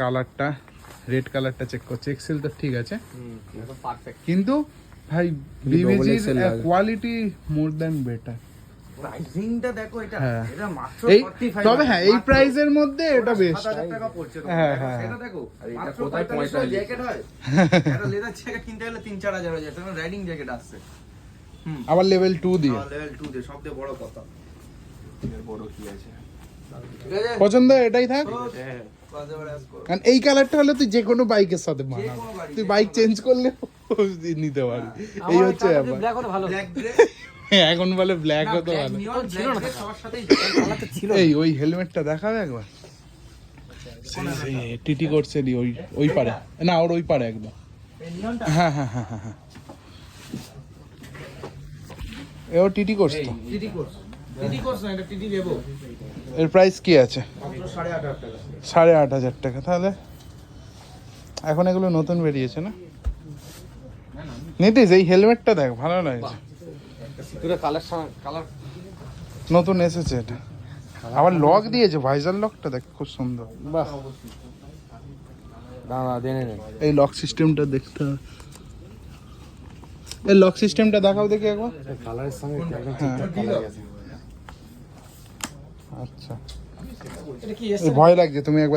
কালারটা, রেড কালারটা চেক করছে। এক্সেল তো ঠিক আছে, একদম পারফেক্ট। কিন্তু ভাই বিবিজির কোয়ালিটি মোর দ্যান বেটার। প্রাইসিংটা দেখো, এটা হ্যাঁ। এটা মাত্র এই 45। তবে হ্যাঁ, এই প্রাইসের মধ্যে এটা বেস্ট। 7000 টাকা পড়ছে তোমার। হ্যাঁ, হ্যাঁ। এটা দেখো, আর এটা মাত্র কোথায় 45 45? জ্যাকেট হয়। একটা লেদার জ্যাকেট কিনতে গেলে 3-4000 হয়ে যায়, তখন রাইডিং জ্যাকেট আসছে। আবার লেভেল 2 দিয়ে। লেভেল 2 তে সবথেকে বড় কথা। এর বড় কি আছে? ঠিক আছে? পছন্দ এটাই থাক। হ্যাঁ, কাজে বাড়ে আস করো। কারণ এই কালারটা হলে তুই যে কোনো বাইকের সাথে মানাবে, কোনো গাড়ি, তুই যে বাইক কোনো চেঞ্জ করলে নিতে পারবি। এই হচ্ছে ব্যাপার। ব্ল্যাক হলে ভালো ব্ল্যাক গ্রে এখন বলে ব্ল্যাক হতো ভালো। নিয়ন ছিল না সবার সাথেই কালারটা ছিল। এই ওই হেলমেটটা দেখাবে একবার। সেই টিটি করছে দি ওই পারে, না ওর ওই পারে একদম। এই নিয়নটা হ্যাঁ হ্যাঁ হ্যাঁ হ্যাঁ। এও টিটি করছে তো। TT course. টিটি কোর্স না, এটা টিটি লেবো। এর প্রাইস কি আছে? মাত্র 8500 টাকা। 8500 টাকা। তাহলে এখন এগুলো নতুন বেরিয়েছে না? নিতিস এই হেলমেটটা দেখ, ভালো লাগছে, পুরো কালার নতুন এসেছে এটা। আবার লক দিয়েছে, ভাইজার লকটা দেখ খুব সুন্দর। বাহ, দাঁড়া দেনে নে। এই লক সিস্টেমটা দেখতে হবে। এই লক সিস্টেমটা দেখাও দেখি একবার। কালারের সঙ্গে একদম হ্যাঁ। ঠিকঠাক কালার আছে। আচ্ছা, এটা কি এই ভয় লাগছে, তুমি একবার